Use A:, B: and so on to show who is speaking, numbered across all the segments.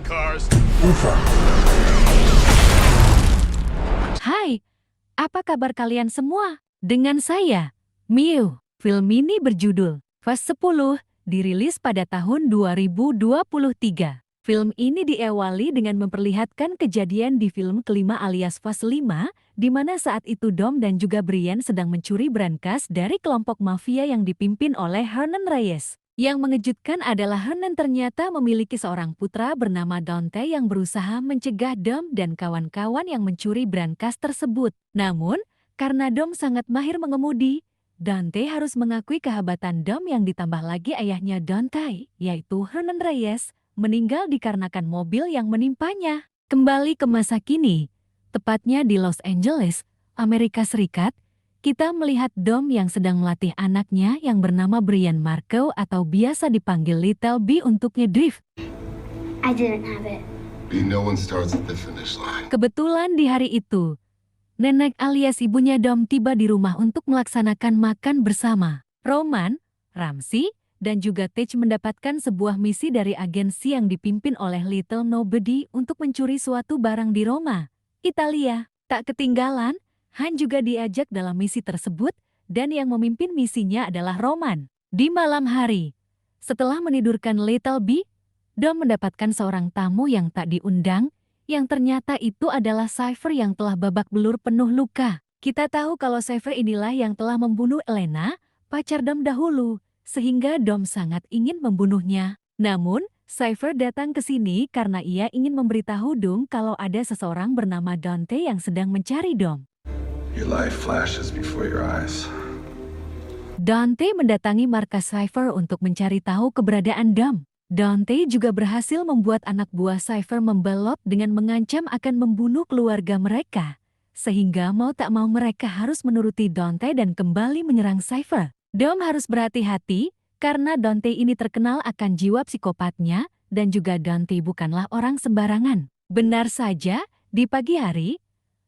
A: cars.
B: Hai, apa kabar kalian semua? Dengan saya, Miu. Film ini berjudul Fast 10, dirilis pada tahun 2023. Film ini diawali dengan memperlihatkan kejadian di film kelima alias Fast 5, di mana saat itu Dom dan juga Brian sedang mencuri brankas dari kelompok mafia yang dipimpin oleh Hernan Reyes. Yang mengejutkan adalah Hernan ternyata memiliki seorang putra bernama Dante yang berusaha mencegah Dom dan kawan-kawan yang mencuri brankas tersebut. Namun, karena Dom sangat mahir mengemudi, Dante harus mengakui kehabatan Dom yang ditambah lagi ayahnya Dante, yaitu Hernan Reyes, meninggal dikarenakan mobil yang menimpanya. Kembali ke masa kini, tepatnya di Los Angeles, Amerika Serikat, kita melihat Dom yang sedang melatih anaknya yang bernama Brian Marco atau biasa dipanggil Little B untuk ngedrift.
C: I didn't have it.
A: No one starts at the finish line.
B: Kebetulan di hari itu, nenek alias ibunya Dom tiba di rumah untuk melaksanakan makan bersama. Roman, Ramsey, dan juga Tej mendapatkan sebuah misi dari agensi yang dipimpin oleh Little Nobody untuk mencuri suatu barang di Roma, Italia. Tak ketinggalan, Han juga diajak dalam misi tersebut dan yang memimpin misinya adalah Roman. Di malam hari, setelah menidurkan Little B, Dom mendapatkan seorang tamu yang tak diundang, yang ternyata itu adalah Cypher yang telah babak belur penuh luka. Kita tahu kalau Cypher inilah yang telah membunuh Elena, pacar Dom dahulu, sehingga Dom sangat ingin membunuhnya. Namun, Cypher datang ke sini karena ia ingin memberitahu Dom kalau ada seseorang bernama Dante yang sedang mencari Dom.
A: Your life flashes before your eyes.
B: Dante mendatangi markas Cypher untuk mencari tahu keberadaan Dom. Dante juga berhasil membuat anak buah Cypher membelot dengan mengancam akan membunuh keluarga mereka, sehingga mau tak mau mereka harus menuruti Dante dan kembali menyerang Cypher. Dom harus berhati-hati karena Dante ini terkenal akan jiwa psikopatnya dan juga Dante bukanlah orang sembarangan. Benar saja, di pagi hari,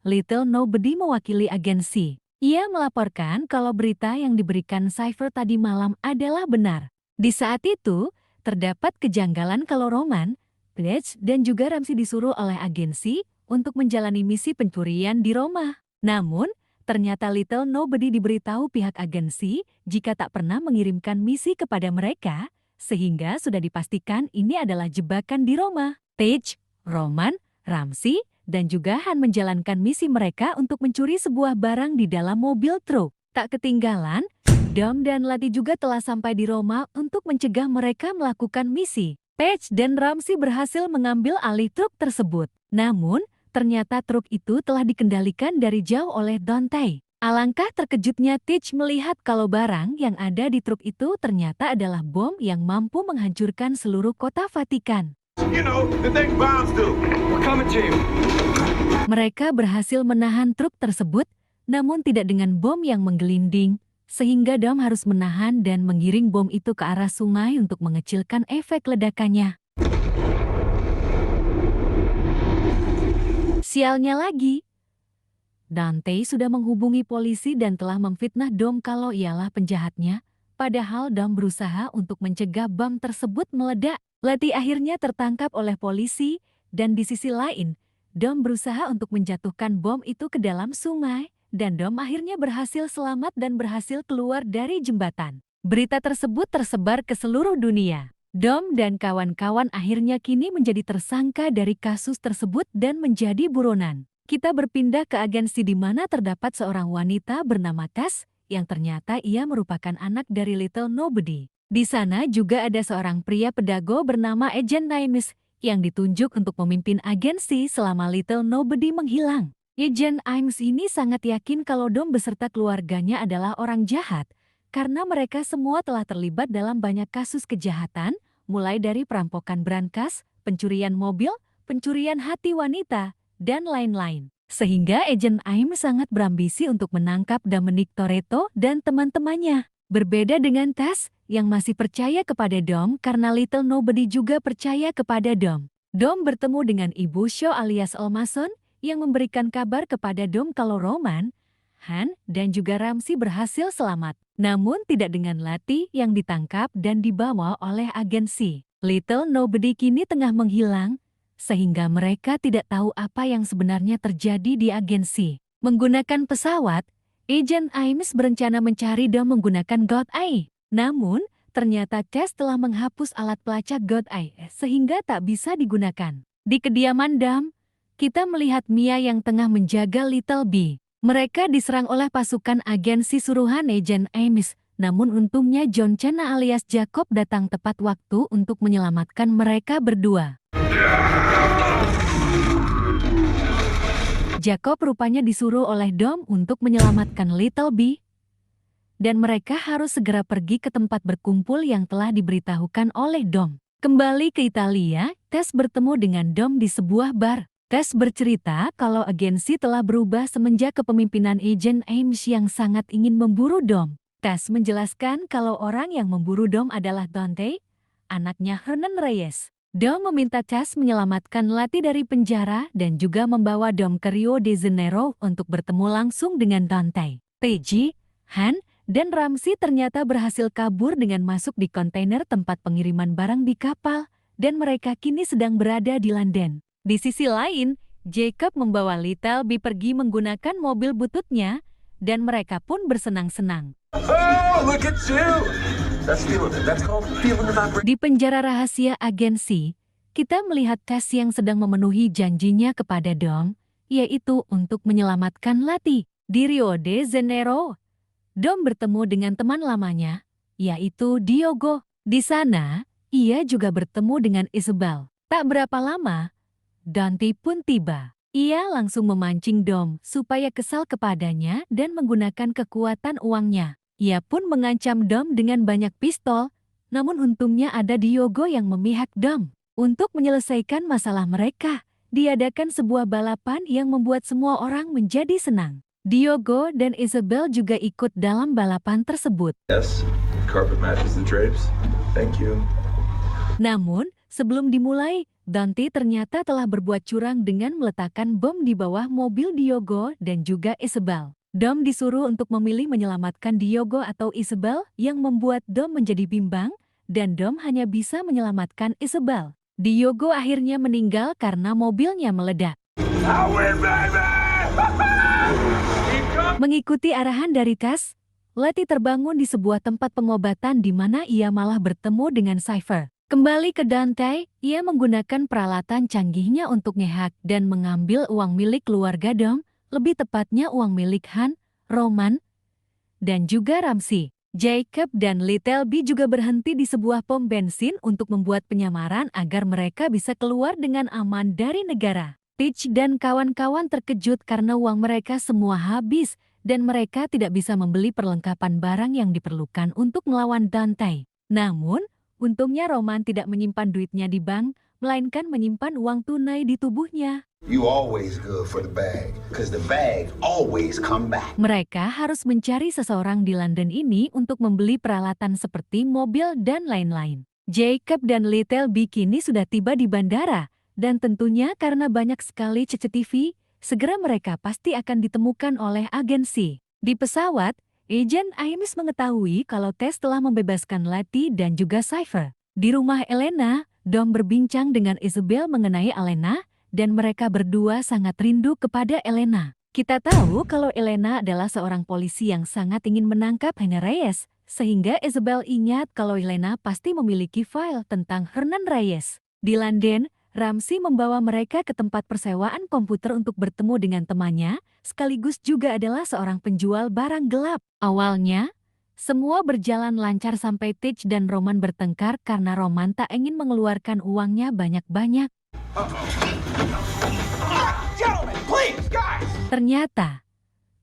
B: Little Nobody mewakili agensi. Ia melaporkan kalau berita yang diberikan Cypher tadi malam adalah benar. Di saat itu, terdapat kejanggalan kalau Roman, Pledge, dan juga Ramsey disuruh oleh agensi untuk menjalani misi pencurian di Roma. Namun, ternyata Little Nobody diberitahu pihak agensi jika tak pernah mengirimkan misi kepada mereka, sehingga sudah dipastikan ini adalah jebakan di Roma. Tej, Roman, Ramsey, dan juga Han menjalankan misi mereka untuk mencuri sebuah barang di dalam mobil truk. Tak ketinggalan, Dom dan Lati juga telah sampai di Roma untuk mencegah mereka melakukan misi. Page dan Ramsey berhasil mengambil alih truk tersebut. Namun, ternyata truk itu telah dikendalikan dari jauh oleh Dante. Alangkah terkejutnya Tej melihat kalau barang yang ada di truk itu ternyata adalah bom yang mampu menghancurkan seluruh kota Vatikan.
A: You know, the thing bombs do. We're coming to you.
B: Mereka berhasil menahan truk tersebut, namun tidak dengan bom yang menggelinding, sehingga Dom harus menahan dan mengiring bom itu ke arah sungai untuk mengecilkan efek ledakannya. Sialnya lagi, Dante sudah menghubungi polisi dan telah memfitnah Dom kalau ialah penjahatnya, padahal Dom berusaha untuk mencegah bom tersebut meledak. Lati akhirnya tertangkap oleh polisi, dan di sisi lain, Dom berusaha untuk menjatuhkan bom itu ke dalam sungai, dan Dom akhirnya berhasil selamat dan berhasil keluar dari jembatan. Berita tersebut tersebar ke seluruh dunia. Dom dan kawan-kawan akhirnya kini menjadi tersangka dari kasus tersebut dan menjadi buronan. Kita berpindah ke agensi di mana terdapat seorang wanita bernama Cass, yang ternyata ia merupakan anak dari Little Nobody. Di sana juga ada seorang pria pedago bernama Agent Imes yang ditunjuk untuk memimpin agensi selama Little Nobody menghilang. Agent Imes ini sangat yakin kalau Dom beserta keluarganya adalah orang jahat karena mereka semua telah terlibat dalam banyak kasus kejahatan, mulai dari perampokan brankas, pencurian mobil, pencurian hati wanita, dan lain-lain. Sehingga Agent Imes sangat berambisi untuk menangkap Dominic Toretto dan teman-temannya. Berbeda dengan Tess, yang masih percaya kepada Dom karena Little Nobody juga percaya kepada Dom. Dom bertemu dengan Ibu Shaw alias Olmason yang memberikan kabar kepada Dom kalau Roman, Han, dan juga Ramsey berhasil selamat. Namun tidak dengan Lati yang ditangkap dan dibawa oleh agensi. Little Nobody kini tengah menghilang, sehingga mereka tidak tahu apa yang sebenarnya terjadi di agensi. Menggunakan pesawat, Agent Ames berencana mencari Dom menggunakan God Eye. Namun, ternyata Tess telah menghapus alat pelacak God Eye sehingga tak bisa digunakan. Di kediaman Dom, kita melihat Mia yang tengah menjaga Little B. Mereka diserang oleh pasukan agensi suruhan Agent Ames. Namun untungnya John Cena alias Jacob datang tepat waktu untuk menyelamatkan mereka berdua. Jacob rupanya disuruh oleh Dom untuk menyelamatkan Little B. Dan mereka harus segera pergi ke tempat berkumpul yang telah diberitahukan oleh Dom. Kembali ke Italia, Tess bertemu dengan Dom di sebuah bar. Tess bercerita kalau agensi telah berubah semenjak kepemimpinan Agent Ames yang sangat ingin memburu Dom. Tess menjelaskan kalau orang yang memburu Dom adalah Dante, anaknya Hernan Reyes. Dom meminta Tess menyelamatkan Lati dari penjara dan juga membawa Dom ke Rio de Janeiro untuk bertemu langsung dengan Dante. Teji, Han, dan Ramsey ternyata berhasil kabur dengan masuk di kontainer tempat pengiriman barang di kapal, dan mereka kini sedang berada di London. Di sisi lain, Jacob membawa Little B pergi menggunakan mobil bututnya, dan mereka pun bersenang-senang.
A: Oh, look at you! That's feeling it. That's called feeling the vibration.
B: Di penjara rahasia agensi, kita melihat Tess yang sedang memenuhi janjinya kepada Dom, yaitu untuk menyelamatkan Lati. Di Rio de Janeiro, Dom bertemu dengan teman lamanya, yaitu Diogo. Di sana, ia juga bertemu dengan Isabel. Tak berapa lama, Dante pun tiba. Ia langsung memancing Dom supaya kesal kepadanya dan menggunakan kekuatan uangnya. Ia pun mengancam Dom dengan banyak pistol, namun untungnya ada Diogo yang memihak Dom. Untuk menyelesaikan masalah mereka, diadakan sebuah balapan yang membuat semua orang menjadi senang. Diogo dan Isabel juga ikut dalam balapan tersebut.
A: Yes, carpet matches the drapes. Thank you.
B: Namun, sebelum dimulai, Dante ternyata telah berbuat curang dengan meletakkan bom di bawah mobil Diogo dan juga Isabel. Dom disuruh untuk memilih menyelamatkan Diogo atau Isabel yang membuat Dom menjadi bimbang, dan Dom hanya bisa menyelamatkan Isabel. Diogo akhirnya meninggal karena mobilnya meledak.
A: I win, baby!
B: Mengikuti arahan dari Tess, Lati terbangun di sebuah tempat pengobatan di mana ia malah bertemu dengan Cypher. Kembali ke Dante, ia menggunakan peralatan canggihnya untuk ngehak dan mengambil uang milik keluarga Dom, lebih tepatnya uang milik Han, Roman, dan juga Ramsey. Jacob dan Little B juga berhenti di sebuah pom bensin untuk membuat penyamaran agar mereka bisa keluar dengan aman dari negara. Teach dan kawan-kawan terkejut karena uang mereka semua habis dan mereka tidak bisa membeli perlengkapan barang yang diperlukan untuk melawan Dante. Namun, untungnya Roman tidak menyimpan duitnya di bank, melainkan menyimpan uang tunai di tubuhnya.
D: You always good for the bag, cause the bag always come back.
B: Mereka harus mencari seseorang di London ini untuk membeli peralatan seperti mobil dan lain-lain. Jacob dan Little B kini sudah tiba di bandara, dan tentunya karena banyak sekali CCTV, segera mereka pasti akan ditemukan oleh agensi. Di pesawat, Agent Ames mengetahui kalau Tess telah membebaskan Lati dan juga Cypher. Di rumah Elena, Dom berbincang dengan Isabel mengenai Elena, dan mereka berdua sangat rindu kepada Elena. Kita tahu kalau Elena adalah seorang polisi yang sangat ingin menangkap Hernan Reyes, sehingga Isabel ingat kalau Elena pasti memiliki file tentang Hernan Reyes. Di London, Ramsey membawa mereka ke tempat persewaan komputer untuk bertemu dengan temannya, sekaligus juga adalah seorang penjual barang gelap. Awalnya, semua berjalan lancar sampai Teach dan Roman bertengkar karena Roman tak ingin mengeluarkan uangnya banyak-banyak. Ternyata,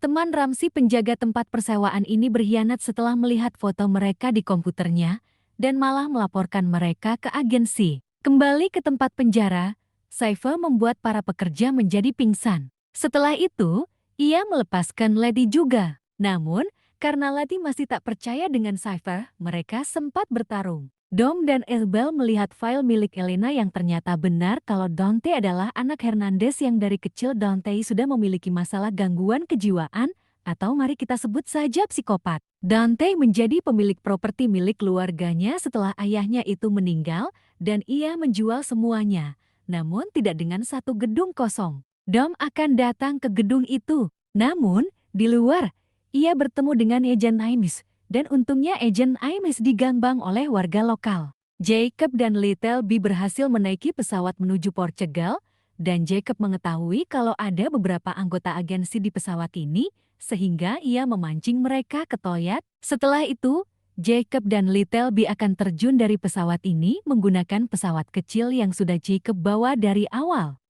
B: teman Ramsey penjaga tempat persewaan ini berkhianat setelah melihat foto mereka di komputernya dan malah melaporkan mereka ke agensi. Kembali ke tempat penjara, Cypher membuat para pekerja menjadi pingsan. Setelah itu, ia melepaskan Lady juga. Namun, karena Lady masih tak percaya dengan Cypher, mereka sempat bertarung. Dom dan Isabel melihat file milik Elena yang ternyata benar kalau Dante adalah anak Hernandez yang dari kecil Dante sudah memiliki masalah gangguan kejiwaan, atau mari kita sebut saja psikopat. Dante menjadi pemilik properti milik keluarganya setelah ayahnya itu meninggal, dan ia menjual semuanya. namun tidak dengan satu gedung kosong. Dom akan datang ke gedung itu. Namun, di luar, ia bertemu dengan Agent Imis, dan untungnya Agent Imis digambang oleh warga lokal. Jacob dan Little B berhasil menaiki pesawat menuju Portugal, dan Jacob mengetahui kalau ada beberapa anggota agensi di pesawat ini, sehingga ia memancing mereka ke toilet. Setelah itu, Jacob dan Little B akan terjun dari pesawat ini menggunakan pesawat kecil yang sudah Jacob bawa dari awal.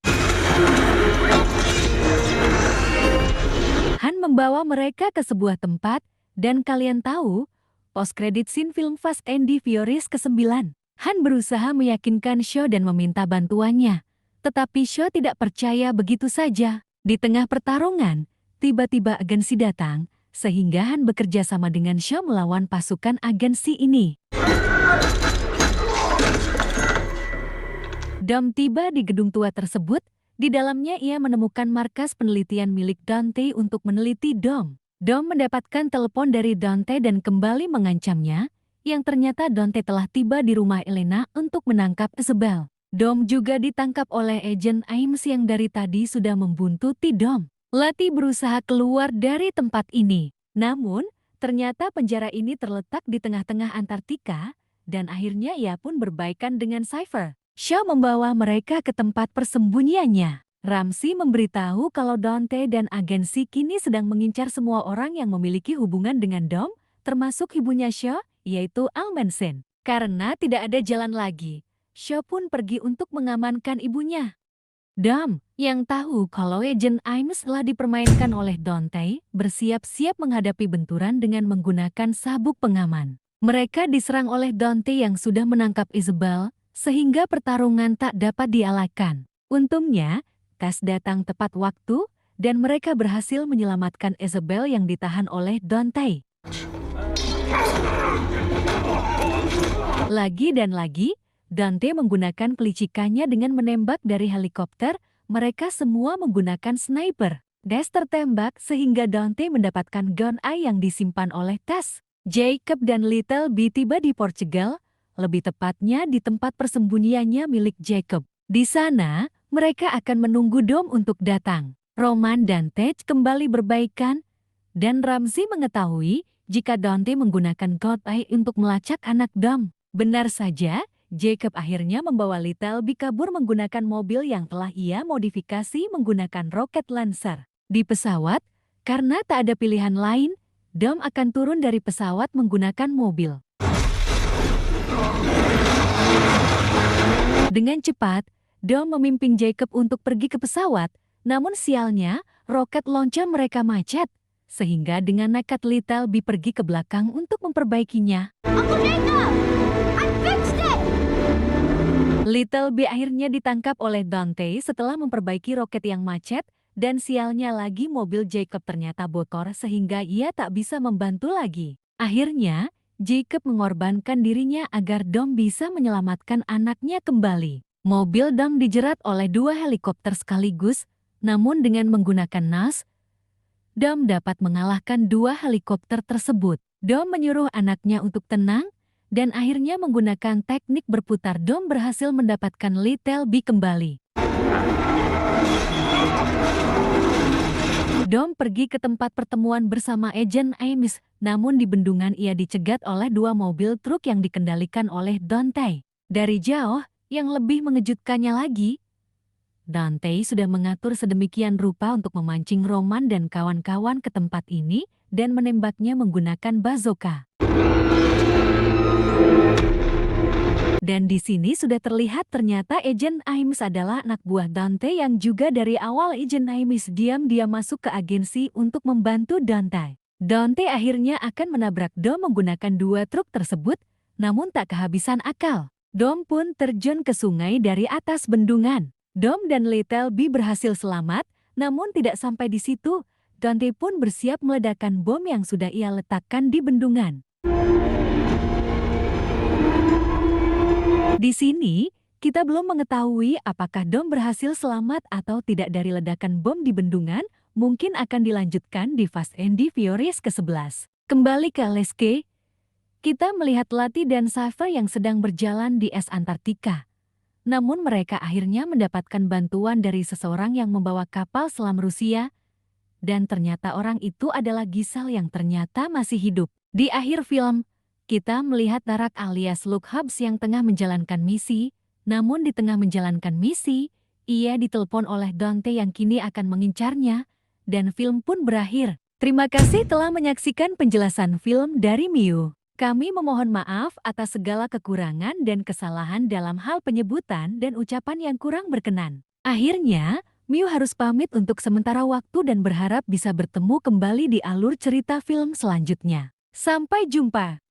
B: Han membawa mereka ke sebuah tempat, dan kalian tahu, post-credit scene film Fast and the Furious ke-9. Han berusaha meyakinkan Shaw dan meminta bantuannya. Tetapi Shaw tidak percaya begitu saja. Di tengah pertarungan, tiba-tiba agensi datang, sehingga Han bekerja sama dengan Shaw melawan pasukan agensi ini. Dom tiba di gedung tua tersebut. Di dalamnya ia menemukan markas penelitian milik Dante untuk meneliti Dom. Dom mendapatkan telepon dari Dante dan kembali mengancamnya, yang ternyata Dante telah tiba di rumah Elena untuk menangkap Isabel. Dom juga ditangkap oleh Agent Imes yang dari tadi sudah membuntuti Dom. Letty berusaha keluar dari tempat ini. Namun, ternyata penjara ini terletak di tengah-tengah Antartika, dan akhirnya ia pun berbaikan dengan Cypher. Shaw membawa mereka ke tempat persembunyiannya. Ramsey memberitahu kalau Dante dan agensi kini sedang mengincar semua orang yang memiliki hubungan dengan Dom, termasuk ibunya Shaw, yaitu Al Manson. Karena tidak ada jalan lagi, Shaw pun pergi untuk mengamankan ibunya. Dom, yang tahu kalau Agent Imes telah dipermainkan oleh Dante, bersiap-siap menghadapi benturan dengan menggunakan sabuk pengaman. Mereka diserang oleh Dante yang sudah menangkap Isabel, sehingga pertarungan tak dapat dialahkan. Untungnya, Tess datang tepat waktu, dan mereka berhasil menyelamatkan Isabel yang ditahan oleh Dante. Lagi dan lagi, Dante menggunakan kelicikannya dengan menembak dari helikopter. Mereka semua menggunakan sniper. Tess tertembak sehingga Dante mendapatkan gun eye yang disimpan oleh Tess. Jacob dan Little B tiba di Portugal, lebih tepatnya di tempat persembunyiannya milik Jacob. Di sana, mereka akan menunggu Dom untuk datang. Roman dan Tej kembali berbaikan, dan Ramsey mengetahui jika Dante menggunakan God Eye untuk melacak anak Dom. Benar saja, Jacob akhirnya membawa Little B kabur menggunakan mobil yang telah ia modifikasi menggunakan rocket launcher. Di pesawat, karena tak ada pilihan lain, Dom akan turun dari pesawat menggunakan mobil. Dengan cepat, Dom memimpin Jacob untuk pergi ke pesawat, namun sialnya, roket launcher mereka macet, sehingga dengan nekat Little B pergi ke belakang untuk memperbaikinya.
C: Uncle Jacob! I fixed it!
B: Little B akhirnya ditangkap oleh Dante setelah memperbaiki roket yang macet, dan sialnya lagi mobil Jacob ternyata bocor sehingga ia tak bisa membantu lagi. Akhirnya, Jacob mengorbankan dirinya agar Dom bisa menyelamatkan anaknya kembali. Mobil Dom dijerat oleh 2 helikopter sekaligus, namun dengan menggunakan NAS, Dom dapat mengalahkan 2 helikopter tersebut. Dom menyuruh anaknya untuk tenang, dan akhirnya menggunakan teknik berputar Dom berhasil mendapatkan Little B kembali. Dom pergi ke tempat pertemuan bersama Agent Imes, namun di bendungan ia dicegat oleh 2 mobil truk yang dikendalikan oleh Dante. Dari jauh, yang lebih mengejutkannya lagi, Dante sudah mengatur sedemikian rupa untuk memancing Roman dan kawan-kawan ke tempat ini dan menembaknya menggunakan bazooka. Dan di sini sudah terlihat ternyata Agent Imes adalah anak buah Dante yang juga dari awal Agent Imes diam-diam masuk ke agensi untuk membantu Dante. Dante akhirnya akan menabrak Dom menggunakan 2 truk tersebut, namun tak kehabisan akal. Dom pun terjun ke sungai dari atas bendungan. Dom dan Little B berhasil selamat, namun tidak sampai di situ. Dante pun bersiap meledakkan bom yang sudah ia letakkan di bendungan. Di sini, kita belum mengetahui apakah Dom berhasil selamat atau tidak dari ledakan bom di bendungan, mungkin akan dilanjutkan di Fast and the Furious ke-11. Kembali ke Alaska, kita melihat Letty dan Cypher yang sedang berjalan di es Antartika. Namun mereka akhirnya mendapatkan bantuan dari seseorang yang membawa kapal selam Rusia, dan ternyata orang itu adalah Giselle yang ternyata masih hidup. Di akhir film, kita melihat Tarak alias Luke Hobbs yang tengah menjalankan misi, namun di tengah menjalankan misi, ia ditelepon oleh Dante yang kini akan mengincarnya, dan film pun berakhir. Terima kasih telah menyaksikan penjelasan film dari Miu. Kami memohon maaf atas segala kekurangan dan kesalahan dalam hal penyebutan dan ucapan yang kurang berkenan. Akhirnya, Miu harus pamit untuk sementara waktu dan berharap bisa bertemu kembali di alur cerita film selanjutnya. Sampai jumpa!